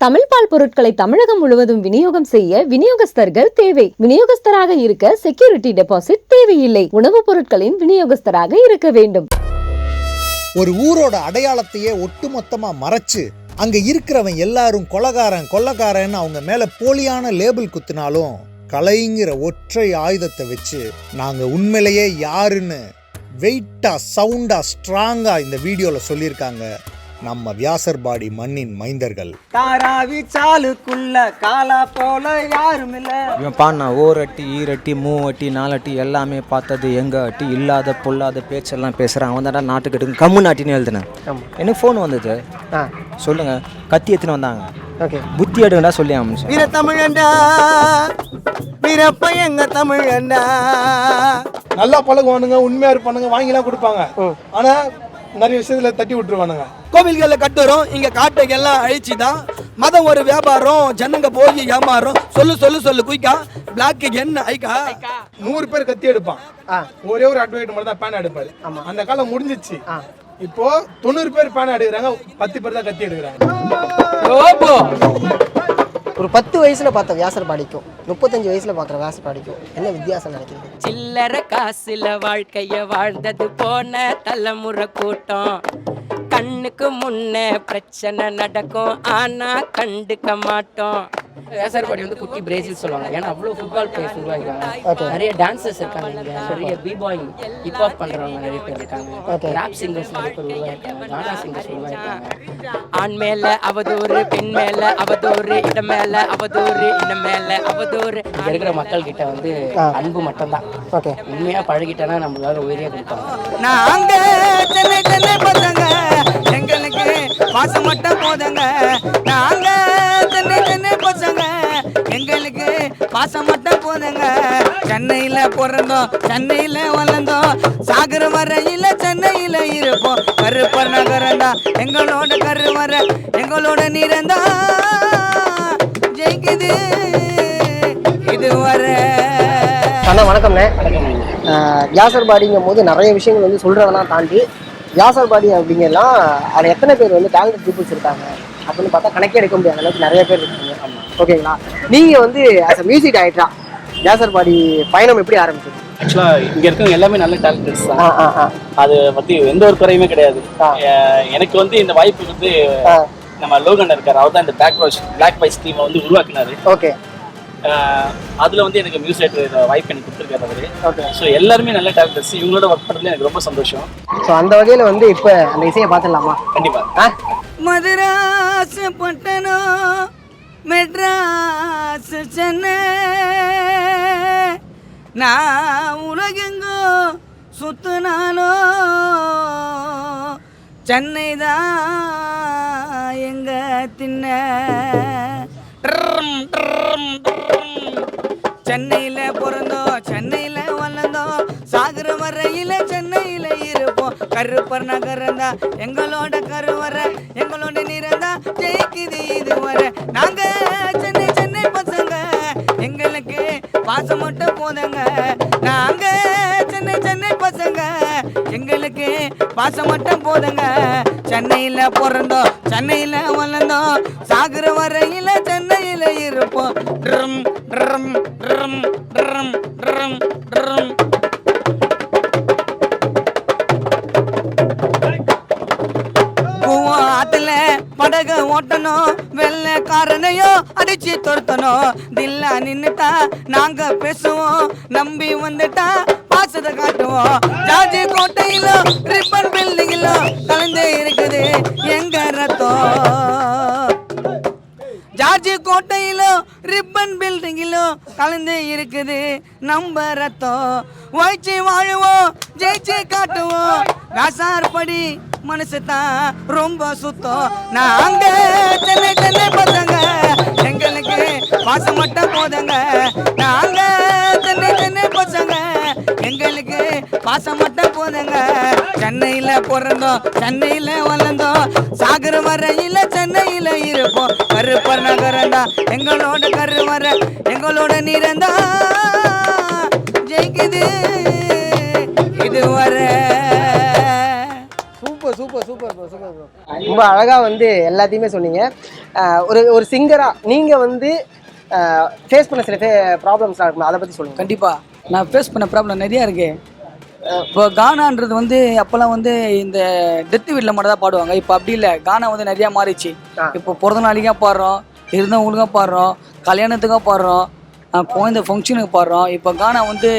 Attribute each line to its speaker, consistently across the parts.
Speaker 1: தமிழ் பால் பொருட்களை தமிழகம் முழுவதும் விநியோகம் செய்ய விநியோகஸ்தர்கள் தேவை. விநியோகஸ்தராக இருக்க செக்யூரிட்டி டெபாசிட் தேவையில்லை. உணவுப் பொருட்களின் விநியோகஸ்தராக இருக்க வேண்டும்.
Speaker 2: ஒரு ஊரோட அடையாளத்தையே ஒட்டுமொத்தமா மறைச்சு அங்க இருக்கிறவன் எல்லாரும் கொள்ளக்காரன்னு அவங்க மேல போலியான லேபிள் குத்தினாலும் கலைங்கிற ஒற்றை ஆயுதத்தை வச்சு நாங்க உண்மையிலேயே யாருன்னு வெயிட்டா சவுண்டா ஸ்ட்ராங்கா இந்த வீடியோல சொல்லியிருக்காங்க நம்ம வியாசர்பாடி மண்ணின் மைந்தர்கள்.
Speaker 3: தாராவி சாலுக்குள்ள காலா போல யாரும் இல்ல.
Speaker 4: இவன் பாண்ணா ஓரட்டி ஈரட்டி மூவட்டி நாலட்டி எல்லாமே பார்த்தது எங்க அட்டி இல்லாத பொல்லாத பேச்செல்லாம் பேசுகிறான். அவன் தான்டா நாட்டுக்கட்டு கம்மு நாட்டின்னு எழுதுனேன். எனக்கு ஃபோன் வந்தது. சொல்லுங்க கத்தி எடுத்துன்னு வந்தாங்க. ஓகே புத்தி எடுங்கடா சொல்லி அமைச்சேன்.
Speaker 3: வீர தமிழண்டா வீரப்ப எங்க தமிழண்டா.
Speaker 5: நல்லா பழகுவானுங்க, உண்மையா இருப்பானுங்க, வாங்கிலாம் கொடுப்பாங்க. ஆனா நிறைய விஷயத்துல தட்டி விட்டுருவானுங்க.
Speaker 3: கோவில்களை கட்டுறோம், இங்க காட்டைகள்லாம் அழிச்சுதான். மதம் ஒரு வியாபாரம், ஜனங்க போய் ஏமாறும். சொல்லு குயிக்கா பிளாக் என்ன ஐக்கா.
Speaker 5: 100 பேர் கத்தி எடுப்பான், ஒரே ஒரு அட்வொகேட் மட்டும் தான் பேன் எடுப்பாரு. அந்த காலம் முடிஞ்சிச்சு. இப்போ 90 பேர் பேன் எடுக்கிறாங்க, 10 பேர் தான் கத்தி எடுக்கிறாங்க.
Speaker 6: ஒரு 10 வயசுல பார்த்த வியாசர்பாடிக்கும் 35 வயசுல பார்க்குற வியாசர்பாடிக்கும் என்ன வித்தியாசம் நினைக்கிறீங்க?
Speaker 7: சில்லற காசுல வாழ்க்கைய வாழ்ந்தது போன தலைமுறை கூட்டம். கண்ணுக்கு முன்ன பிரச்சனை நடக்கும், ஆனா கண்டுக்க மாட்டோம். வியாசர்பாடி வந்து குட்டி பிரேசில் சொல்லுவாங்க. ஏன்னா அவ்வளோ ஃபுட்பால் பிளேயர்ஸ் உருவாகிறாங்க. நிறைய டான்சர்ஸ் இருக்காங்க இங்க, நிறைய பிபாய் ஹிப்ஹாப் பண்றவங்க நிறைய பேர் இருக்காங்க. ராப் சிங்கர்ஸ் நிறைய பேர் உருவாயிருக்காங்க, கானா சிங்கர்ஸ் உருவாயிருக்காங்க. ஆண் மேல அவதூறு, பெண் மேல அவதூறு, இடம் மேல அவதூறு, இடம் மேல அவதூறு. இங்க இருக்கிற மக்கள் கிட்ட வந்து அன்பு மட்டும்தான். உண்மையா பழகிட்டனா நம்மளால உயிரியா கொடுப்பாங்க.
Speaker 3: நாங்க சென்னை சென்னை பசங்க, எங்களுக்கு பாசம் மட்டும் போதங்க. நாங்க சென்னை சென்னை பசங்க, எங்களுக்கு பாசம் மட்டும் போதங்க. சென்னையில பிறந்தோம், சென்னையில வளர்ந்தோம், சாகர வரையில சென்னையில இருப்போம். கருப்பர் நகரந்தா எங்களோட கருவற, எங்களோட நீரந்தா ஜெயிக்குது இதுவரை.
Speaker 6: அண்ணா வணக்கம்ண்ணே. வியாசர்பாடிங்கும் போது நிறைய விஷயங்கள் வந்து சொல்றதெல்லாம் தாண்டி வியாசர்பாடி அப்படிங்கலாம் அதில் எத்தனை பேர் வந்து டேலண்டட் பீப்புள்ஸ் இருக்காங்க அப்படின்னு பார்த்தா கணக்கே எடுக்க முடியாத அளவுக்கு நிறைய பேர் இருக்காங்க. ஓகேங்களா, நீங்கள் வந்து ஆஸ் அ மியூசிக் டைரக்டரா வியாசர்பாடி பயணம் எப்படி ஆரம்பிச்சது?
Speaker 8: ஆக்சுவலாக இங்கே இருக்கவங்க எல்லாமே நல்ல டேலண்டட்ஸ் தான். அது பற்றி எந்த ஒரு குறையுமே கிடையாது. எனக்கு வந்து இந்த வாய்ப்பு வந்து நம்ம லோகன் இருக்கார், அவர் தான் இந்த பிளாக் பாய்ஸ் டீமை வந்து உருவாக்கினாரு.
Speaker 6: ஓகே,
Speaker 8: அதில் வந்து எனக்கு மியூசிக் வாய்ப்பு எனக்கு கொடுத்துருக்காரு அவரு. ஓகே, ஸோ எல்லாருமே நல்ல டேலண்டட்ஸ். இவங்களோட ஒர்க் பண்ணுறதுல எனக்கு ரொம்ப சந்தோஷம்.
Speaker 6: ஸோ அந்த வகையில் வந்து இப்போ அந்த இசையை பார்த்துடலாமா?
Speaker 8: கண்டிப்பாக.
Speaker 3: மதுராஸ் பட்டணம், மெட்ராஸ், சென்னை, நான் உலகெங்கோ சுத்தினாலோ சென்னை தான் எங்க தின்ன. சென்னையில பிறந்தோம், சென்னையில வளர்ந்தோம், சாகர வரையில சென்னையில இருப்போம். கருப்பர் நகரந்தா எங்களோட கருவற, எங்களோட நிறந்தா ஜெயிக்குது இதுவரை. நாங்க சென்னை சென்னை பசங்க, எங்களுக்கு பாசம் மட்டும் போதங்க. நாங்க சென்னை சென்னை பசங்க, எங்களுக்கு பாசம் மட்டும் போதங்க. சென்னையில பிறந்தோம், சென்னையில வளர்ந்தோம், சாகர வரையில சென்னையில இருப்போம். Drum drum drum drum drum drum. ஆத்துல படக ஓட்டணும், வெள்ளக்காரனையோ அடிச்சு துரத்தணும். தில்லா நின்னுட்டா நாங்க பேசுவோம், நம்பி வந்துட்டா பாசத்தை காட்டுவோம். ஜார்ஜி கோட்டையிலோ ரிப்பன் பில்டிங்கிலோ கலந்து இருக்குது எங்க ரத்தம். ஜார்ஜி கோட்டையிலோ ரிப்பன் பில்டிங்கிலோ கலந்து இருக்குது நம்ம ரத்தம். உழைச்சி வாழுவோம், ஜெயிச்சு காட்டுவோம். வியாசர்பாடி மனசு தான் ரொம்ப சுத்தம். நாங்க சென்னை சென்னை பசங்க, எங்களுக்கு பாசம் மட்டும் போதங்க. நாங்க சென்னை சென்னை பசங்க, எங்களுக்கு பாசம் மட்டும் போதங்க. சென்னையில பிறந்தோம், சென்னையில வளர்ந்தோம், சாகர வரையில சென்னையில இருப்போம். கருப்பர் நகரந்தா எங்களோட கருவற, எங்களோட நீரந்தா ஜெயிக்குது இதுவரை.
Speaker 6: Super super super bro, super bro. ரொம்ப அழகாக வந்து எல்லாத்தையுமே சொன்னீங்க. ஒரு சிங்கராக நீங்கள் வந்து ஃபேஸ் பண்ண சில ப்ராப்ளம்ஸ்லாம் இருக்குமா, அதை பற்றி சொல்லுங்கள்.
Speaker 9: கண்டிப்பாக நான் ஃபேஸ் பண்ண ப்ராப்ளம் நிறையா இருக்குது. இப்போ கானான்றது வந்து அப்போல்லாம் வந்து இந்த டெத்து வீட்டில் மட்டும் தான் பாடுவாங்க. இப்போ அப்படி இல்லை, கானா வந்து நிறையா மாறிச்சு. இப்போ பிறந்த நாளைக்காக பாடுறோம், இருந்தவங்களுக்காக பாடுறோம், கல்யாணத்துக்காக பாடுறோம், குழந்தை ஃபங்க்ஷனுக்கு பாடுறோம். இப்போ கானா வந்து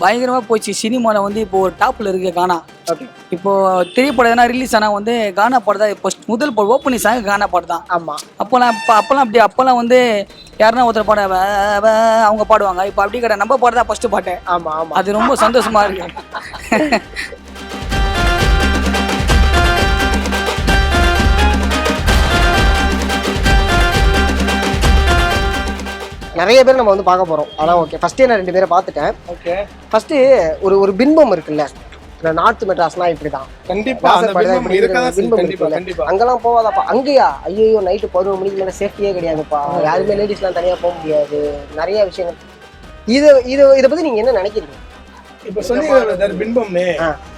Speaker 9: பயங்கரமாக போச்சு. சினிமாவில் வந்து இப்போ ஒரு டாப்பில் இருக்குது கானா. இப்போது திரைப்படம் எதனா ரிலீஸ் ஆனால் வந்து கானா பாடு தான். இப்போ முதல் ஓப்பனிங் சாங் கானா பாடு தான்.
Speaker 6: ஆமாம்.
Speaker 9: அப்போல்லாம் வந்து யாருன்னா ஒருத்தர் பாட அவங்க பாடுவாங்க. இப்போ அப்படி கிடையாது, நம்ம பாடுறதா ஃபஸ்ட்டு பாட்டு.
Speaker 6: ஆமாம் ஆமாம்.
Speaker 9: அது ரொம்ப சந்தோஷமாக இருக்கு.
Speaker 6: நிறைய பேர் நம்ம வந்து பார்க்க போகிறோம். ஆனால் ஓகே, ஃபஸ்ட்டே நான் 2 பேரை பார்த்துட்டேன்.
Speaker 5: ஓகே,
Speaker 6: ஃபஸ்ட்டு ஒரு பின்பம் இருக்குல்ல, இந்த நார்த் மெட்ராஸ்னா இப்படி தான்.
Speaker 5: கண்டிப்பா அந்த பிம்பம் இருக்கதான் செய்யும். கண்டிப்பா கண்டிப்பா.
Speaker 6: அங்கெல்லாம் போவாதாப்பா. அங்கேயா ஐயோ நைட்டு 11 மணிக்கு மேலே சேஃப்டியே கிடையாதுப்பா. யாருமே லேடிஸ்லாம் தனியாக போக முடியாது. நிறைய விஷயங்கள். இதை பற்றி நீங்கள் என்ன நினைக்கிறீங்க?
Speaker 5: இப்ப சொன்னீங்க பின்பம்னு,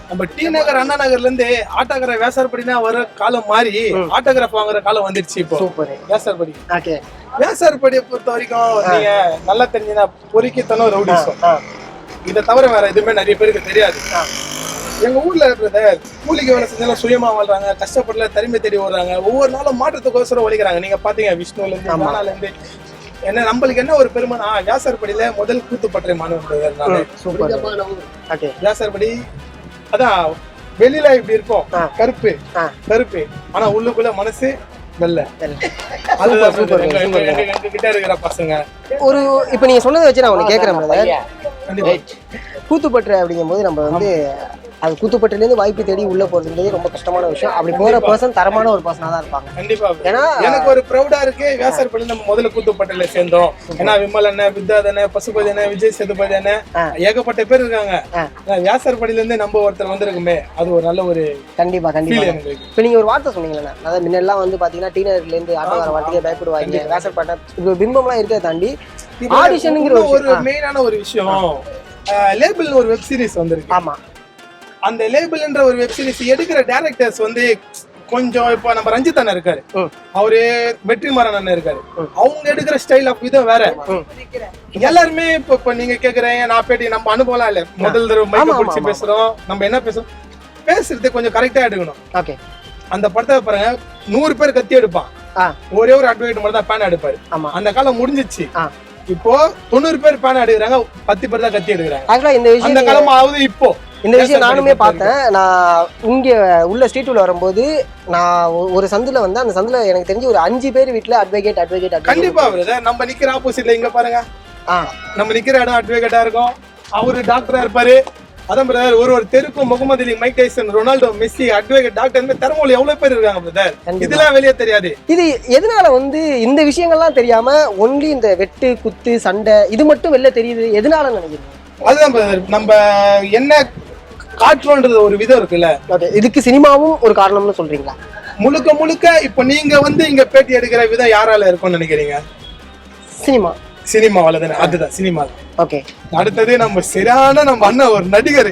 Speaker 5: நம்ம டி நகர் அண்ணா நகர்ல இருந்து ஆட்டோகிராஃப் வேசார்படினா வர காலம் மாறி ஆட்டோகிராஃப் வாங்குற காலம் வந்துருச்சு. இப்போ
Speaker 6: சூப்பர்.
Speaker 5: வேசார்படி.
Speaker 6: ஓகே.
Speaker 5: வேசார்படியை பொறுத்த வரைக்கும் நீங்க நல்லா தெரிஞ்சுன்னா பொறுக்கித்தனம் ரவுடிசம், இதை தவிர வேற எதுவுமே நிறைய பேருக்கு தெரியாது. எங்க ஊர்ல இருக்கிறத கூலிக்கு வேலை செஞ்சாலும் சுயமா வாழ்றாங்க, கஷ்டப்படல தனிமை தேடி ஓடுறாங்க. ஒவ்வொரு நாளும் மாற்றத்துக்கோசரம் ஒழிக்கிறாங்க. நீங்க பாத்தீங்க விஷ்ணுல இருந்து மானால இருந்து என்ன நம்மளுக்கு என்ன ஒரு பெருமைனா வியாசர்படியில முதல் கூத்துப்பற்றை மாணவன். வியாசர்படி அதான் வெளியில இப்படி இருக்கும், கருப்பு கருப்பு, ஆனா உள்ளுக்குள்ள மனசு வெள்ளை. கிட்ட இருக்கிற பசங்க
Speaker 6: ஒரு இப்ப நீங்க சொன்னதை வச்சு நான் ஒண்ணு கேக்குறேன். கூத்துப்பற்று அப்படிங்கும் போது நம்ம வந்து அது கூத்துப்பட்டிலேருந்து வாய்ப்பு தேடி உள்ள போறதுன்றது ரொம்ப கஷ்டமான விஷயம். அப்படி போற பர்சன் தரமான ஒரு பர்சனா தான் இருப்பாங்க.
Speaker 5: கண்டிப்பா. ஏன்னா எனக்கு ஒரு ப்ரௌடா இருக்கு, வியாசர்படியில நம்ம முதல்ல கூத்துப்பட்டில சேர்ந்தோம். ஏன்னா விமல் அண்ணன், வித்தாத் அண்ணன், பசுபதி அண்ணன், விஜய் சேதுபதி அண்ணன், ஏகப்பட்ட பேர் இருக்காங்க. வியாசர்படியில இருந்து நம்ம ஒருத்தர் வந்திருக்குமே, அது ஒரு நல்ல ஒரு
Speaker 6: கண்டிப்பா கண்டிப்பா. இப்ப நீங்க ஒரு வார்த்தை சொன்னீங்களா, அதாவது முன்னெல்லாம் வந்து பாத்தீங்கன்னா டீனர்ல இருந்து ஆட்டோகார வாட்டியே பயப்படுவாங்க. வியாசர்பட்டை இப்ப பிம்பம்லாம் இருக்கிறத தாண்டி ஆடிஷனுங்கிற ஒரு
Speaker 5: மெயினான ஒரு விஷயம், லேபிள்னு ஒரு வெப் சீரிஸ் வந்திருக்கு.
Speaker 6: ஆமா.
Speaker 5: அந்த லேபிள்ன்ற ஒரு வெப் சீரிஸ் எடுக்கிற டைரக்டர்ஸ் வந்து கொஞ்சம் இப்போ நம்ம ரஞ்சித் அண்ணன் இருக்காரு, அவரு வெற்றிமாறன் அண்ணன் இருக்காரு, அவங்க எடுக்கிற ஸ்டைல் ஆஃப் விதம் வேற. எல்லாருமே இப்ப நீங்க கேக்குறேன், நான் பேட்டி நம்ம அனுபவம் இல்ல, முதல் தடவை மைக்க பிடிச்சி பேசுறோம், நம்ம என்ன பேசுறது கொஞ்சம் கரெக்டா எடுக்கணும்.
Speaker 6: ஓகே.
Speaker 5: அந்த படத்தை பாருங்க, 100 பேர் கத்தி எடுப்பான், ஒரே ஒரு அட்வொகேட் மட்டும் தான் பேன் எடுப்பாரு. அந்த காலம் முடிஞ்சிச்சு. இப்போ 90 பேர் பேன் எடுக்கிறாங்க, 10 பேர் தான் கத்தி எடுக்கிறாங்க. அந்த காலம் ஆகுது. இப்போ
Speaker 6: இந்த விஷயம் நானுமே பார்த்தேன். நான் இங்க உள்ள ஸ்ட்ரீட்ல வரும்போது நான் ஒரு சந்துல வந்து, அந்த சந்துல எனக்கு தெரிஞ்சு ஒரு 5 பேர் வீட்டுல அட்வொகேட்.
Speaker 5: கண்டிப்பா நம்ம நிக்கிற ஆப்போசிட்ல இங்க பாருங்க, நம்ம நிக்கிற இடம் அட்வொகேட்டா இருக்கும், அவரு டாக்டரா இருப்பாரு. அதான் பிரதர், ஒரு தெருக்கும் Muhammad Ali, Mike Tyson, Ronaldo, Messi, advocate, doctor, தரமொழி எவ்வளவு பேர் இருக்காங்க பிரதர். இதெல்லாம் வெளியே தெரியாது.
Speaker 6: இது எதனால வந்து இந்த விஷயங்கள்லாம் தெரியாம ஒன்லி இந்த வெட்டு குத்து சண்டை இது மட்டும் வெளில தெரியுது, எதனால நினைக்கிறீங்க?
Speaker 5: அதுதான் பிரதர், நம்ம என்ன காட்டுறோன்றது ஒரு விதம் இருக்குல்ல.
Speaker 6: இதுக்கு சினிமாவும் ஒரு காரணம்னு சொல்றீங்களா?
Speaker 5: முழுக்க இப்ப நீங்க வந்து இங்க பேட்டி எடுக்கிற விதம் யாரால இருக்கும்னு நினைக்கிறீங்க? சினிமாவால தானே. அதுதான் சினிமா.
Speaker 6: ஓகே. அடுத்தது
Speaker 5: நம்ம சரியான நம்ம அண்ணன் ஒரு நடிகர்,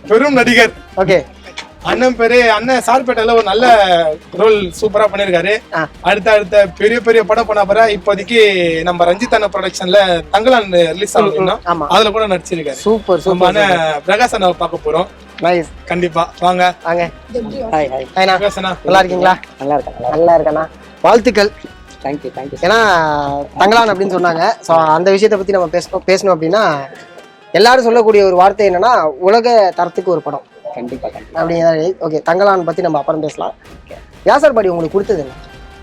Speaker 5: பெரும் நடிகர்.
Speaker 6: ஓகே.
Speaker 5: அண்ணன் பேரு அண்ணன் சார்பேட்டையில ஒரு நல்ல ரோல் சூப்பரா பண்ணிருக்காரு. அடுத்த பெரிய படம் பண்ண போற. இப்போதைக்கு நம்ம ரஞ்சித் அண்ணா ப்ரொடக்ஷன்ல தங்கலான் ரிலீஸ் ஆகுதுன்னா அதுல கூட நடிச்சிருக்காரு.
Speaker 6: சூப்பர்.
Speaker 5: பிரகாஷ் அண்ணாவை பார்க்க போறோம். கண்டிப்பா வாங்க.
Speaker 6: நல்லா இருக்கீங்களா? நல்லா இருக்கேண்ணா. வாழ்த்துக்கள். தேங்க்யூ. ஏன்னா தங்கலான் அப்படின்னு சொன்னாங்க. ஸோ அந்த விஷயத்தை பத்தி நம்ம பேசணும் அப்படின்னா எல்லாரும் சொல்லக்கூடிய ஒரு வார்த்தை என்னன்னா, உலக தரத்துக்கு ஒரு படம்.
Speaker 10: கண்டிப்பா
Speaker 6: அப்படிங்கிறத. ஓகே, தங்கலான் பத்தி நம்ம அப்புறம் பேசலாம். வியாசர்பாடி உங்களுக்கு கொடுத்தது என்ன?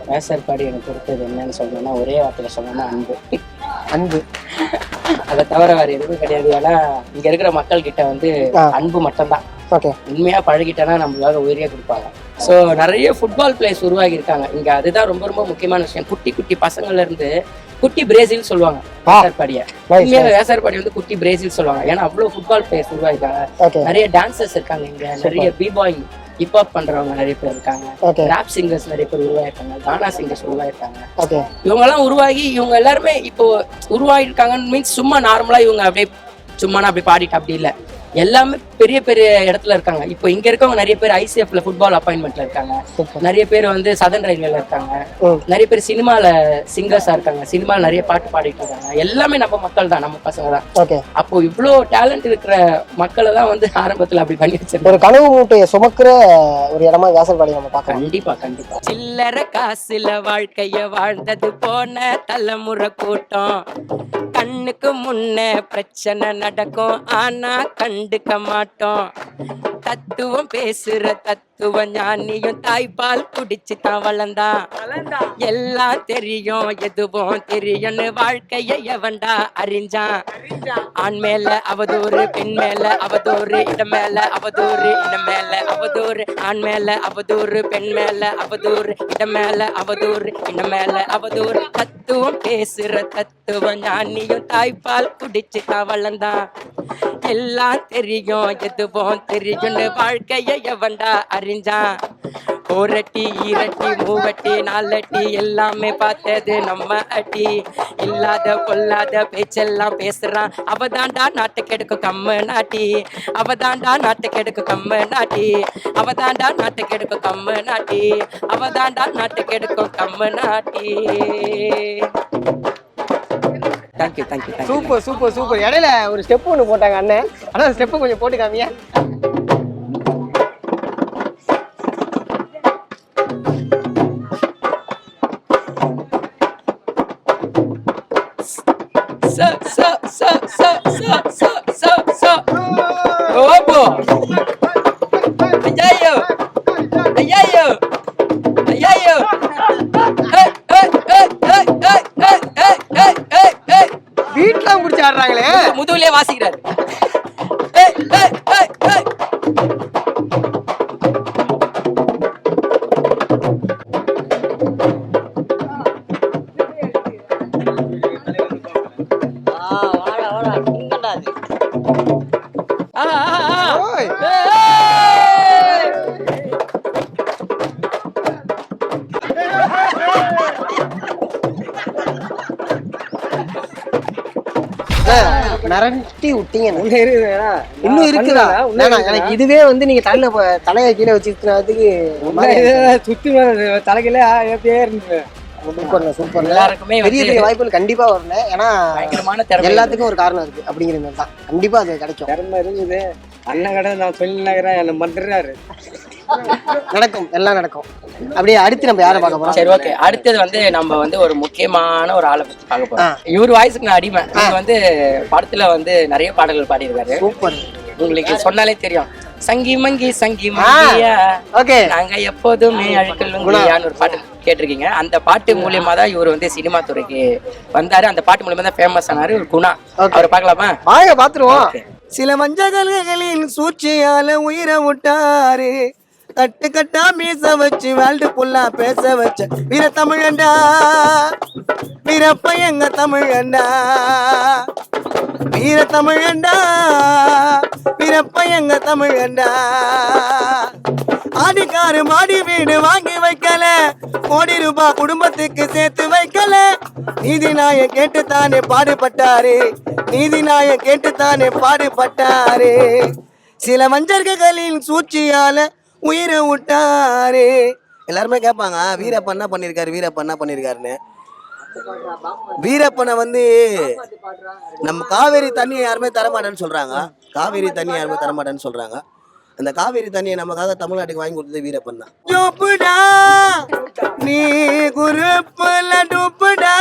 Speaker 10: வியாசர்பாடி எனக்கு கொடுத்தது என்னன்னு சொல்லணும்னா, ஒரே வார்த்தையில சொல்லணும்னா
Speaker 6: அன்பு.
Speaker 10: அதை தவிர வேற எதுவும் கிடையாது. ஏன்னா இங்க இருக்கிற மக்கள் கிட்ட வந்து அன்பு மட்டும்தான்.
Speaker 6: ஓகே.
Speaker 10: உண்மையா பழகிட்டேன்னா நம்மளுக்காக உயிரியே கொடுப்பாங்க. ஸோ நிறைய ஃபுட்பால் பிளேயர்ஸ் உருவாகி இருக்காங்க இங்க. அதுதான் ரொம்ப முக்கியமான விஷயம். குட்டி பசங்கள்ல இருந்து குட்டி பிரேசில் சொல்லுவாங்க வியாசர்பாடியை. உண்மையாக வியாசர்பாடி வந்து குட்டி பிரேசில் சொல்லுவாங்க. ஏன்னா அவ்வளவு ஃபுட்பால் பிளேயர்ஸ் உருவாகிருக்காங்க. நிறைய டான்சர்ஸ் இருக்காங்க இங்க, நிறைய பிபாயிங் ஹிப்ஹாப் பண்றவங்க நிறைய பேர் இருக்காங்க, ராப் சிங்கர்ஸ் நிறைய பேர் உருவாயிருக்காங்க, கானா சிங்கர்ஸ் உருவாயிருக்காங்க. இவங்க எல்லாம் உருவாகி இவங்க எல்லாருமே இப்போ உருவாகிருக்காங்கன்னு மீன்ஸ் சும்மா நார்மலா இவங்க அப்படியே சும்மா அப்படி பாடிட்டு அப்படி இல்லை, எல்லாமே பெரிய பெரிய இடத்துல இருக்காங்க. இப்போ இங்க இருக்கவங்க நிறைய பேர் ஐசிஎஃப்ல ஃபுட்பால் அப்பாயின்மெண்ட்ல இருக்காங்க, நிறைய பேர் வந்து சதன் ரயில்வேல இருக்காங்க, நிறைய பேர் சினிமால சிங்கர்ஸா இருக்காங்க, சினிமால நிறைய பாட்டு பாடிட்டு இருக்காங்க. எல்லாமே நம்ம மக்கள் தான், நம்ம பசங்க தான். அப்போ இவ்வளோ டேலண்ட் இருக்கிற மக்களை தான் வந்து ஆரம்பத்துல அப்படி பண்ணி வச்சிருக்கோம்.
Speaker 6: ஒரு கனவு மூட்டையை சுமக்கிற ஒரு இடமா வியாசர்பாடி நம்ம பார்க்கலாம்.
Speaker 10: கண்டிப்பா கண்டிப்பா. சில்லற காசுல வாழ்க்கைய வாழ்ந்தது போன தலைமுறை கூட்டம், கண்ணுக்கு முன்ன பிரச்சனை நடக்கும் ஆனா கண்டுக்க மாட்டோம். தத்துவம் பேசுற தத்துவ ஞானியும் தாய்ப்பால் குடிச்சு தான் வளர்ந்தான். எல்லாம் தெரியும் எதுவும் தெரியும்னு வாழ்க்கைய எவன்டா அறிஞ்சான். ஆண் மேல அவதூறு, பெண் மேல அவதூறு, இடம் மேல அவதூறு, இடம் மேல அவதூறு, ஆண் மேல அவதூறு, பெண் மேல அவதூறு, இடம் மேல அவதூறு, இடம் மேல அவதூறு. தத்துவம் பேசுற தத்துவ ஞானியும் தாய்ப்பால் குடிச்சு தான் வளர்ந்தான். எல்லாம் தெரியும் எதுவும் தெரியும்னு வாழ்க்கைய எவன்டா அறிஞ்சான். ஓரட்டி ஈரட்டி மூவட்டி நாலட்டி எல்லாமே பார்த்தது நம்ம அடி. இல்லாத பொல்லாத பேச்செல்லாம் பேசுறான், அவதாண்டா நாட்டுக்கு எடுக்கும் கம்ம நாட்டி, அவதாண்டா நாட்டுக்கு எடுக்கும் கம்ம நாட்டி, அவதாண்டா நாட்டுக்கு எடுக்கும் கம்ம நாட்டி, அவதாண்டா நாட்டுக்கு எடுக்கும் கம்ம நாட்டி. Thank you thank you.
Speaker 6: Super super super. இடையில ஒரு ஸ்டெப் ஒன்று போட்டாங்க அண்ணன், ஆனால் ஸ்டெப்பு கொஞ்சம் போட்டு காமியா. வீட்டுலாம் பிடிச்சி ஆடுறாங்களே,
Speaker 10: முதுகுலயே வாசிக்கிறாரு.
Speaker 6: மிரட்டி விட்டீங்க. இன்னும் இருக்குதா? எனக்கு இதுவே வந்து நீங்க தலையை கீழே வச்சுக்கிறதுக்கு
Speaker 9: சுத்தி தலைகீழ எப்படியே இருந்தது.
Speaker 10: எல்லாருக்குமே
Speaker 6: பெரிய பெரிய வாய்ப்புகள் கண்டிப்பா வரல. ஏன்னா
Speaker 10: பயங்கரமான திறமை
Speaker 6: எல்லாத்துக்கும் ஒரு காரணம் இருக்கு அப்படிங்கிற மாதிரி தான். கண்டிப்பா அது கிடைக்கும்.
Speaker 9: திறமை இருக்குது. அண்ணன் கடை நான் சொல்லி நகரேன், என்ன மறந்துடுறாரு.
Speaker 6: நடக்கும், எல்லாம் நடக்கும். அப்படியே அடுத்து நம்ம யாரை பார்க்க போறோம்?
Speaker 10: சரி ஓகே. அடுத்தது வந்து நம்ம வந்து ஒரு முக்கியமான ஒரு ஆளை பத்தி பார்க்க போறோம். இவர் வாய்ஸுக்கு நான் அடிமை. இவர் வந்து படத்துல வந்து நிறைய பாடல்கள் பாடியிருக்காரு.
Speaker 6: சூப்பர்.
Speaker 10: உங்களுக்கு சொன்னாலே தெரியும். சங்கி மங்கி சங்கி மங்கியா நாங்க எப்போதுமே அழுக்கல்யான்னு ஒரு பாட்டு கேட்டிருக்கீங்க. அந்த பாட்டு மூலியமா தான் இவர் வந்து சினிமா துறைக்கு வந்தாரு. அந்த பாட்டு மூலியமா தான் ஃபேமஸ் ஆனாரு. ஒரு குணா. அவரை பார்க்கலாமா?
Speaker 6: வாங்க பாத்துருவோம்.
Speaker 3: சில மஞ்சள்களின் சூழ்ச்சியால உயிரை விட்டாரு, கட்டு கட்டா மீச வச்சு வேல்டு புல்லா பேச வச்ச வீர தமிழண்டா, வீரப்ப எங்க தமிழண்டா, வீர தமிழண்டா, வீரப்ப எங்க தமிழண்டா. ஆடிக்காரு மாடி வீடு வாங்கி வைக்கல, கோடி ரூபாய் குடும்பத்துக்கு சேர்த்து வைக்கல. நீதி நாய கேட்டுத்தானே பாடுபட்டாரு, நீதி நாய கேட்டுத்தானே பாடுபட்டாரு. சில மஞ்சள்களின் சூழ்ச்சியால உயிரை விட்டாரு. எல்லாருமே கேட்பாங்க வீரப்பன் என்ன பண்ணியிருக்காரு, வீரப்பன் என்ன பண்ணியிருக்காருன்னு. வீரப்பனை வந்து நம்ம காவேரி தண்ணியை யாருமே தரமாட்டேன்னு சொல்றாங்க, காவேரி தண்ணி யாருமே தரமாட்டேன்னு சொல்றாங்க. அந்த காவேரி தண்ணியை நமக்காக தமிழ்நாட்டுக்கு வாங்கி கொடுத்தது வீரப்பன் தான். ஜோப்புடா நீ குருப்புல டூப்புடா,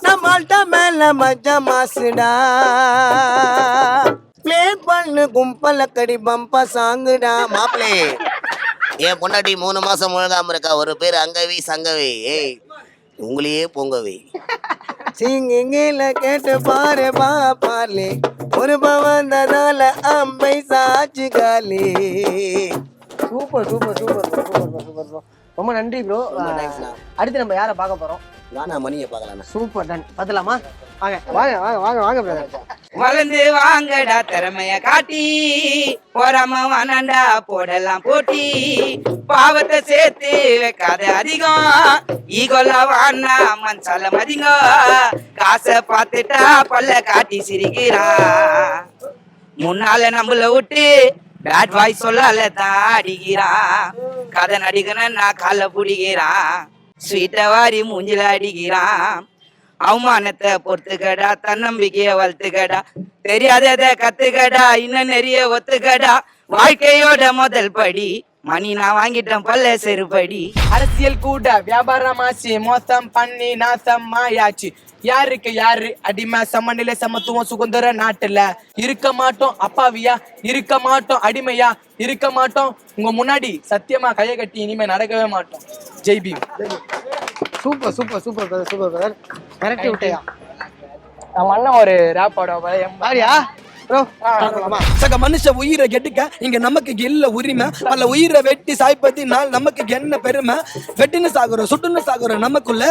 Speaker 3: நம்மள்ட்ட மேல மஜ்ஜ மாசுடா, பிளே பண்ணு கும்பல கடி பம்பா சாங்குடா. மாப்பிளே என் பொண்டாட்டி 3 மாசம் முழுகாம இருக்கா, ஒரு பேர் அங்கவி சங்கவி, ஏய் உங்களையே பொங்கவி. சிங்கில கேட்டு பாரு பாப்பாலே, ஒரு பவந்ததால அம்பை சாச்சு காலி.
Speaker 6: Super super super super super. ரொம்ப நன்றி ப்ரோ. அடுத்து நம்ம யாரை பார்க்க போறோம்?
Speaker 3: நானா மணியை பார்க்கலாம்.
Speaker 6: Super done. பார்த்தலாமா? வாங்க வாங்க வாங்க வாங்க வாங்க பிரதர்.
Speaker 11: வளர்ந்து வாங்கடா திறமைய காட்டி, போறாம வானாண்டா போடலாம் போட்டி, பாவத்தை சேர்த்து வைக்காத அதிகம், ஈகொல்லா வானா மனசால மதிங்க, காசை பார்த்துட்டா பல்ல காட்டி சிரிக்கிறா. முன்னால நம்மள விட்டு பேட் வாய் சொல்லால தான் அடிக்கிறான். கதை நடிகன நான் கால பிடிக்கிறான். ஸ்வீட்டை வாரி மூஞ்சில அடிக்கிறான். அவமானத்தை பொறுத்துக்கடா, தன்னம்பிக்கைய வளர்த்துக்கடா, தெரியாதத கத்துக்கடா, இன்னும் நிறைய ஒத்துக்கடா. வாழ்க்கையோட முதல் படி மணி நான் வாங்கிட்டேன் பல்ல செருப்படி.
Speaker 12: அரசியல் கூட வியாபாரமாச்சு, மோசம் பண்ணி நாசம் மாயாச்சு. யாருக்கு யாரு அடிமை, சமநிலை சமத்துவம் சுதந்திர நாட்டுல இருக்க மாட்டோம். அப்பாவியா இருக்க மாட்டோம், அடிமையா இருக்க மாட்டோம். உங்க முன்னாடி சத்தியமா கையை கட்டி இனிமே நடக்கவே மாட்டோம். Jai Bhim.
Speaker 6: Super super super brother, super brother. Correct விட்டையா?
Speaker 12: நம்ம அண்ணன் ஒரு ரேப் பாடுவா
Speaker 6: பாரியா ப்ரோ?
Speaker 3: சக மனுஷ உயிரை கெடுக்க இங்க நமக்கு இல்ல உரிமை. பல உயிரை வெட்டி சாய்ப்பதினால் நமக்கு என்ன பெருமை. வெட்டின்னு சாகுறோம், சுட்டுன்னு சாகுறோம் நமக்குள்ள.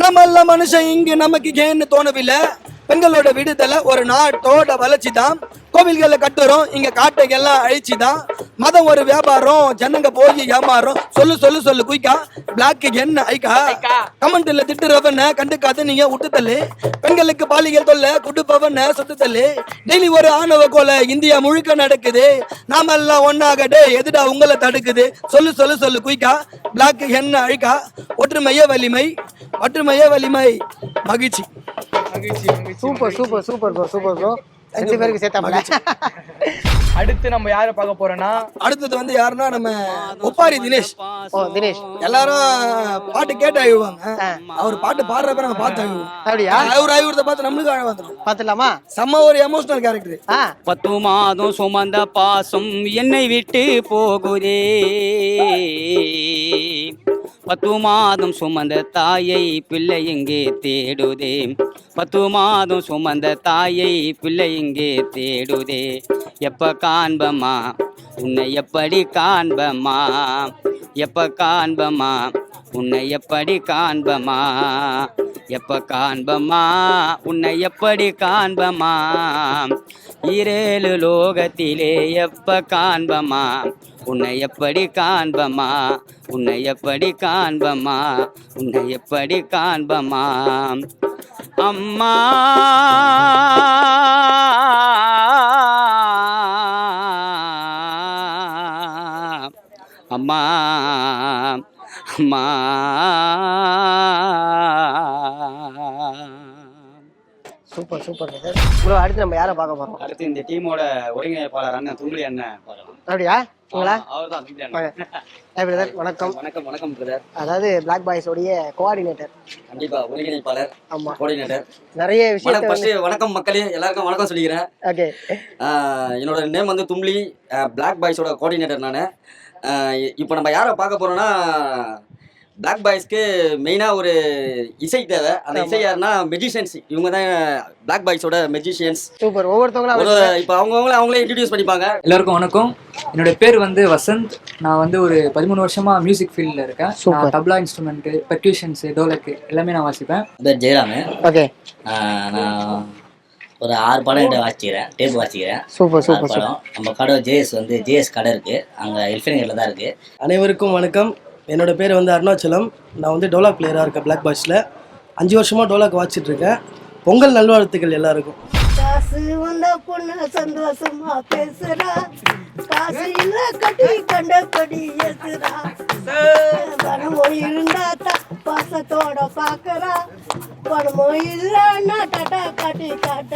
Speaker 3: நம்ம எல்லாம் மனுஷன் இங்க நமக்கு ஏன்னு தோணவில்லை. பெண்களோட விடுதலை ஒரு நாட்டோட வளர்ச்சி தான். கோவில்களை கட்டுறோம், இங்க காட்டைகள்லாம் அழிச்சுதான். மதம் ஒரு வியாபாரம், ஜனங்க போய் ஏமாறும். சொல்லு சொல்லு சொல்லு குயிக்கா, பிளாக் என்ன ஐக்கா. கமெண்ட்ல திட்டுறவன கண்டுக்காத நீங்க விட்டுத்தல்லு. பெண்களுக்கு பாலியல் தொல்லை கொடுப்பவன சுட்டுத்தல்லு. டெய்லி ஒரு ஆணவ கொலை இந்தியா முழுக்க நடக்குது. நாம எல்லாம் ஒன்னாகடே எதுடா உங்களை தடுக்குது. சொல்லு சொல்லு சொல்லு குயிக்கா, பிளாக் என்ன அழிக்கா. ஒற்றுமையே வலிமை, ஒற்றுமையே வலிமை. மகிழ்ச்சி.
Speaker 6: Super super super bro, super bro. 5 பேருக்கு சேர்த்தாமல.
Speaker 12: அடுத்து நம்ம யாரை பார்க்க போறோம்னா,
Speaker 3: அடுத்தது வந்து யாருன்னா நம்ம ஒப்பாரி தினேஷ்.
Speaker 6: ஓ தினேஷ்.
Speaker 3: எல்லாரும் பாட்டு கேட்டு அழுவாங்க. அவர் பாட்டு பாடுறப்ப நம்ம பார்த்து அழுவோம்.
Speaker 6: அப்படியா?
Speaker 3: அவர் அழுவுறத பார்த்து நம்மளுக்கு அழ வந்துடும்.
Speaker 6: பார்த்துலாமா?
Speaker 3: செம்ம ஒரு எமோஷனல் கேரக்டர்.
Speaker 13: 10 மாதம் சுமந்த பாசம் என்னை விட்டு போகுதே. 10 மாதம் சுமந்த தாயை பிள்ளை எங்கே தேடுதே. 10 மாதம் சுமந்த தாயை பிள்ளை எங்கே தேடுதே. எப்ப காண்பமா உன்னை எப்படி காண்பமா. எப்ப காண்பமா உன்னை எப்படி காண்பமா. எப்ப காண்பமா உன்னை எப்படி காண்பமா. 7 லோகத்திலே எப்ப காண்பமா உன்னை எப்படி காண்பமா. உன்னை எப்படி காண்பமா. உன்னை எப்படி காண்பமா. அம்மா அம்மா அம்மா.
Speaker 6: Super super bro. அடுத்து நம்ம யாரை பார்க்க போறோம்?
Speaker 8: அடுத்து இந்த டீமோட ஒருங்கிணைப்பாளர் அண்ணன் தும்பி அண்ணன் பார்க்கலாம்.
Speaker 6: அப்படியா? உங்களா?
Speaker 8: அவர்தான் தும்பி அண்ணன்.
Speaker 6: பிரதர் வணக்கம்.
Speaker 8: வணக்கம் வணக்கம் பிரதர்.
Speaker 6: அதாவது பிளாக் பாய்ஸ் உடைய கோஆர்டினேட்டர்.
Speaker 8: கண்டிப்பா ஒருங்கிணைப்பாளர்.
Speaker 6: ஆமா,
Speaker 8: கோஆர்டினேட்டர்.
Speaker 6: நிறைய விஷயம்.
Speaker 8: ஃபர்ஸ்ட் வணக்கம் மக்களே, எல்லாருக்கும் வணக்கம் சொல்லிக்கிறேன்.
Speaker 6: ஓகே.
Speaker 8: என்னோட நேம் வந்து தும்லி, பிளாக் பாய்ஸோட கோஆர்டினேட்டர் நான். இப்போ நம்ம யாரை பார்க்க போறோம்னா, பிளாக் பாய்ஸ்க்கு மெயினாக ஒரு இசை தேவை. அந்த இசை யாருன்னா மெஜிஷியன்ஸ். இவங்க தான் பிளாக் பாய்ஸோட மெஜிஷியன்ஸ்.
Speaker 6: சூப்பர். ஒவ்வொருத்தவங்களும்
Speaker 8: இப்போ அவங்களே இன்ட்ரடியூஸ் பண்ணிப்பாங்க.
Speaker 9: எல்லாருக்கும் வணக்கம். என்னோட பேர் வந்து வசந்த். நான் வந்து ஒரு 13 வருஷமா மியூசிக் ஃபீல்டில் இருக்கேன். நான் தப்லா இன்ஸ்ட்ருமெண்ட்டு, பெர்க்யூஷன்ஸு, டோலக்கு எல்லாமே நான் வாசிப்பேன்.
Speaker 14: பேர் ஜெயராமு.
Speaker 6: ஓகே.
Speaker 14: நான் ஒரு 6 படம் கிட்ட வாசிக்கிறேன், டேப் வாசிக்கிறேன்.
Speaker 6: சூப்பர் சூப்பர்
Speaker 14: படம். நம்ம கடை ஜேஎஸ் கடை இருக்குது, அங்கே எல்ஃபினகரில் தான் இருக்குது.
Speaker 3: அனைவருக்கும் வணக்கம். என்னோட பேர் வந்து அருணாச்சலம். நான் வந்து டோலாக் பிளேயராக இருக்கேன் பிளாக் பாய்ஸில். 5 வருஷமாக டோலாக் வாசிச்சுட்டு இருக்கேன். பொங்கல் நல்வாழ்த்துக்கள் எல்லாருக்கும்.
Speaker 15: காசு வந்த பொண்ணு சந்தோஷமா பேசுறா, காசு இல்ல கட்டி கண்ட கடி ஏசுறா, பணமோ இருந்தா பாசத்தோட பாக்குறா, பணமோ இல்லன்னா டாட்டா காட்டி காட்ட.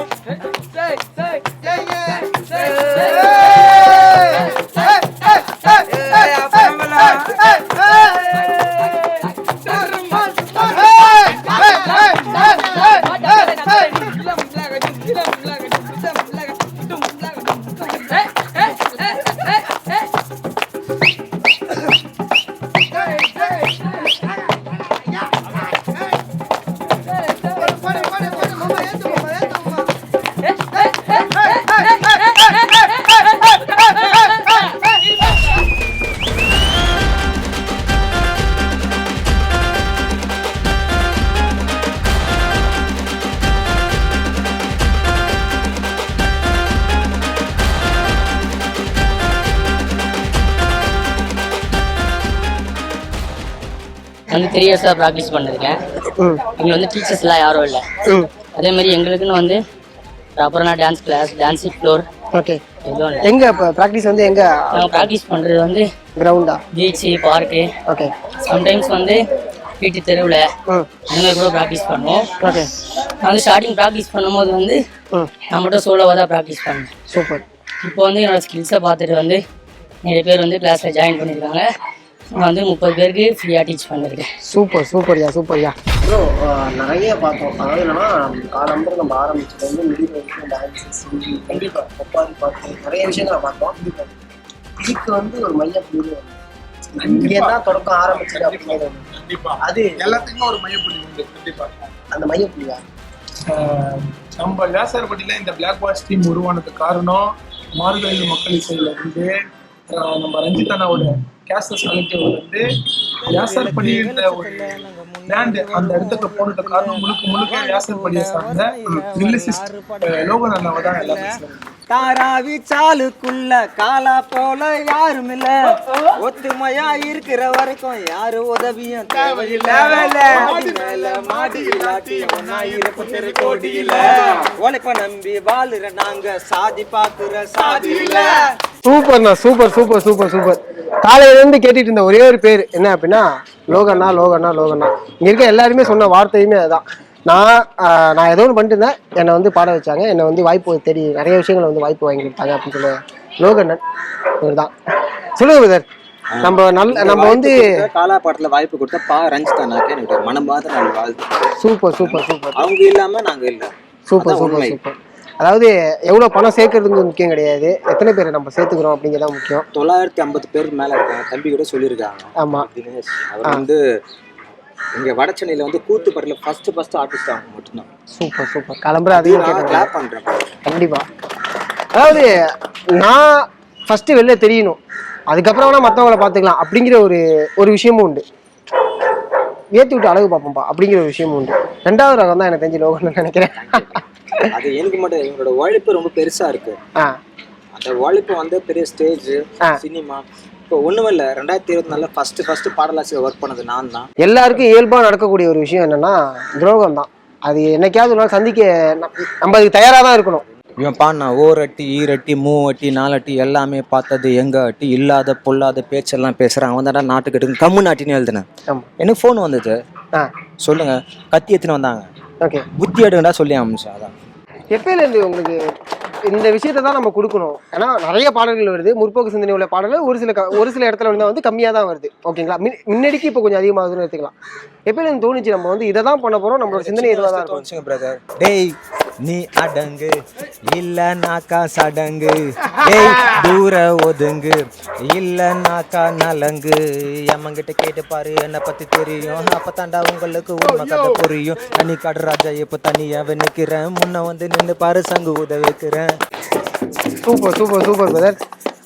Speaker 10: வந்து 3 இயர்ஸாக ப்ராக்டிஸ் பண்ணிருக்கேன். இங்கே வந்து டீச்சர்ஸ்லாம் யாரும் இல்லை. அதே மாதிரி எங்களுக்குன்னு வந்து ப்ராப்பரான dance class, dancing floor
Speaker 6: okay.
Speaker 10: எதுவும் இல்லை.
Speaker 6: எங்க இப்போ ப்ராக்டிஸ் வந்து எங்க
Speaker 10: நாங்கள் ப்ராக்டிஸ் பண்ணுறது வந்து
Speaker 6: கிரவுண்டா?
Speaker 10: Beach, park,
Speaker 6: okay.
Speaker 10: சம்டைம்ஸ் வந்து வீட்டு தெருவில் அந்த மாதிரி கூட ப்ராக்டிஸ் பண்ணுவோம்.
Speaker 6: ஓகே.
Speaker 10: நான் வந்து ஸ்டார்டிங் ப்ராக்டிஸ் பண்ணும்போது வந்து நான் மட்டும் சோலோவாக தான் ப்ராக்டிஸ் பண்ணேன்.
Speaker 6: சூப்பர்.
Speaker 10: இப்போ வந்து என்னோடய ஸ்கில்ஸை பார்த்துட்டு வந்து நிறைய பேர் வந்து கிளாஸில் ஜாயின் பண்ணியிருக்காங்க. நான் வந்து 30 பேருக்கு ஃப்ரீயாக டீச் பண்ணியிருக்கேன்.
Speaker 6: சூப்பர் சூப்பர்யா சூப்பர்யா. ப்ரோ நிறைய பார்த்தோம். அதாவது என்னன்னா காலம்பரம் நம்ம ஆரம்பிச்சது வந்து மிடில் வரைக்கும் டான்ஸு, சிங்கிங், கண்டிப்பாக ஒப்பாரி பாட்டு நிறைய விஷயங்களை பார்த்தோம். இதுக்கு வந்து ஒரு மையப்புள்ளி இங்கே தான் தொடக்கம் ஆரம்பிச்சது அப்படிங்கிறது.
Speaker 5: கண்டிப்பா
Speaker 6: அது
Speaker 5: எல்லாத்துக்குமே ஒரு மையப்புள்ளி உண்டு. கண்டிப்பா
Speaker 6: அந்த மையப்புள்ளியா
Speaker 5: நம்ம வியாசார்பட்டியில இந்த பிளாக் பாய்ஸ் டீம் உருவானதுக்கு காரணம் மார்கழி மக்கள் இசையில இருந்து நம்ம ரஞ்சித் அண்ணாவோட கேசஸ் கலெக்டிவ்ல இருந்து வியாசார்படின்ற ஒரு பிராண்ட் அந்த இடத்துக்கு போனதுக்கு காரணம் முழுக்க வியாசார்படியை சார்ந்த லிரிசிஸ்ட் லோகன் அண்ணாவை தான் எல்லாரும்.
Speaker 4: தாராவி சாலுக்குள்ள காலா போல யாரும் இல்ல, ஒத்துமையா இருக்கிற வரைக்கும் யாரு உதவியும் தேவையில்லை. உழைப்ப நம்பி வாழுற நாங்க சாதி பாக்குற சாதி இல்ல.
Speaker 6: சூப்பர்ண்ணா, சூப்பர் சூப்பர் சூப்பர் சூப்பர். காலையிலேருந்து கேட்டுட்டு இருந்த ஒரே ஒரு பேர் என்ன அப்படின்னா லோகண்ணா லோகண்ணா லோகண்ணா. இங்கே இருக்க எல்லாருமே சொன்ன வார்த்தையுமே அதுதான். நான் ஏதோ ஒன்று பண்ணிட்டு இருந்தேன், என்னை வந்து பாட வச்சாங்க, என்னை வந்து வாய்ப்பு தேடி நிறைய விஷயங்களை வந்து வாய்ப்பு வாங்கி கொடுத்தாங்க அப்படின்னு சொல்ல லோகண்ணன் இவர் தான். சொல்லுங்க பிரதர். நம்ம வந்து
Speaker 4: காலா பாட்டுல வாய்ப்பு கொடுத்த ரஞ்சித் அண்ணாக்கு எனக்கு மனமாத நாள் வாழ்த்து.
Speaker 6: Super super super.
Speaker 4: அவங்க இல்லாம நாங்க இல்ல.
Speaker 6: Super super super. அதாவது எவ்வளோ பணம் சேர்க்கறதுக்கு முக்கியம் கிடையாது, எத்தனை பேரை நம்ம சேர்த்துக்கிறோம் அப்படிங்கிறதான் முக்கியம்.
Speaker 4: 950 பேருக்கு மேல இருக்காங்க. தம்பி கூட சொல்லியிருக்காங்க.
Speaker 6: ஆமா.
Speaker 4: தினேஷ் அவர் வந்து இங்க வடச்சென்னையில வந்து கூத்துப்பட்டில ஃபர்ஸ்ட் ஆர்டிஸ்ட் அவங்க மட்டும்தான்.
Speaker 6: Super super. கிளம்புற அதையும்
Speaker 4: கிளாப் பண்றேன்.
Speaker 6: கண்டிப்பா. அதாவது நான் ஃபர்ஸ்ட் வெளில தெரியணும், அதுக்கப்புறம் வேணா மற்றவங்கள பார்த்துக்கலாம் அப்படிங்கிற ஒரு விஷயமும் உண்டு. ஏற்றி விட்டு அழகு பார்ப்போம்ப்பா அப்படிங்கிற ஒரு விஷயமும் உண்டு. 2வது ரகம் தான் எனக்கு தெரிஞ்சு லோகன்னு நினைக்கிறேன்.
Speaker 4: அது எனக்கு மட்டும் இவங்களோட உழைப்பு ரொம்ப பெருசா இருக்கு. அந்த உழைப்பு வந்து பெரிய ஸ்டேஜ், சினிமா. இப்போ ஒண்ணுமே இல்லை, 2024 ஃபர்ஸ்ட் பாடலாசிரியர் ஒர்க் பண்ணது நான் தான்.
Speaker 6: எல்லாருக்கும் இயல்பாக நடக்கக்கூடிய ஒரு விஷயம் என்னன்னா துரோகம் தான். அது என்னைக்காவது ஒரு நாள் சந்திக்க நம்ம அதுக்கு தயாராக தான் இருக்கணும்.
Speaker 4: இவன் பாண்ணா ஓரட்டி, ஈரட்டி, மூவட்டி, 4 அட்டி எல்லாமே பார்த்தது எங்க அட்டி, இல்லாத பொல்லாத பேச்செல்லாம் பேசுறான். அவன் தான் நாட்டுக்கு எடுக்கும் கம்மு நாட்டின்னு எழுதுனேன். எனக்கு ஃபோன் வந்தது, சொல்லுங்க கத்தி எடுத்துன்னு வந்தாங்க.
Speaker 6: ஓகே,
Speaker 4: புத்தி எடுங்கடா சொல்லி அமிச்சா. அதான்
Speaker 6: எப்பயிலேருந்து உங்களுக்கு இந்த விஷயத்தை தான் நம்ம கொடுக்கணும். ஏன்னா நிறைய பாடல்கள் வருது, முற்போக்கு சிந்தனை உள்ள பாடல்கள் ஒரு சில இடத்துல வந்து கம்மியாக தான் வருது. ஓகேங்களா, முன்னாடிக்கு இப்போ கொஞ்சம் அதிகமாகுதுன்னு எடுத்துக்கலாம். எப்பயிலேருந்து தோணுச்சு நம்ம வந்து இதை தான் பண்ண போகிறோம், நம்மளோட சிந்தனை இதுவாக தான் இருக்கும்.
Speaker 4: பிரதர், டேய் நீ அடங்கு இல்லைனாக்கா சடங்கு, டேய் தூர ஒதுங்கு இல்லைனாக்கா நலங்கு, எம்மங்கிட்ட கேட்டு பாரு என்னை பற்றி தெரியும், அப்போ தாண்டா உங்களுக்கு உண்மை கதை புரியும். தண்ணி காடு ராஜா இப்போ தண்ணியாக நிற்கிறேன், முன்ன வந்து நின்று பாரு சங்கு உத வைக்கிறேன்.
Speaker 6: Super super super brother.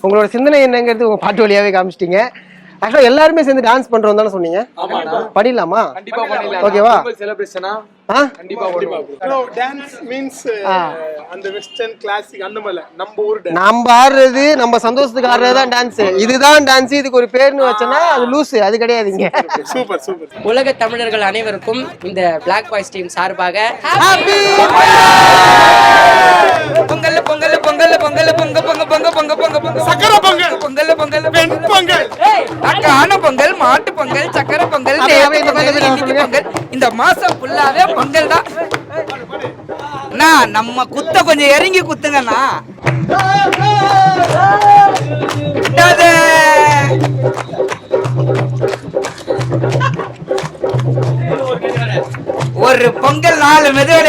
Speaker 6: உங்களோட சிந்தனை என்னங்கிறது உங்கள் பாட்டு வழியாகவே காமிச்சிட்டிங்க. ஆக்சுவலாக எல்லாருமே சேர்ந்து டான்ஸ் பண்ணுறோம் தானே சொன்னீங்க, பண்ணிடலாமா? ஓகேவா? நம்ம ஆடுறது நம்ம சந்தோஷத்துக்கு ஆடுறதுதான் டான்ஸ். இதுதான் டான்ஸ், இதுக்கு ஒரு பேர்னு வச்சோன்னா அது லூசு, அது கிடையாதுங்க.
Speaker 5: Super super.
Speaker 10: உலக தமிழர்கள் அனைவருக்கும் இந்த பிளாக் பாய்ஸ் டீம் சார்பாக பொங்கல் பொங்கல் பொங்கல் பொங்கல் பொங்க பொங்க பொங்க பொங்க பொங்க பொங்க சக்கரை பொங்கல் பொங்கல் பொங்கல் பெண் பொங்கல் அக்கான பொங்கல் மாட்டு பொங்கல் சக்கரை பொங்கல் பொங்கல். இந்த மாசம் ஃபுல்லாவே பொங்கல் தான்.
Speaker 11: நம்ம குத்த கொஞ்சம் இறங்கி குத்துங்கண்ணா. ஒரு பொங்கல் 4 மெதோட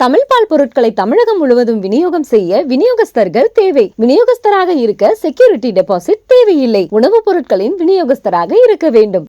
Speaker 1: தமிழ் பால் பொருட்களை தமிழகம் முழுவதும் விநியோகம் செய்ய விநியோகஸ்தர்கள் தேவை. விநியோகஸ்தராக இருக்க செக்யூரிட்டி டெபாசிட் தேவையில்லை. உணவுப் பொருட்களின் விநியோகஸ்தராக இருக்க வேண்டும்.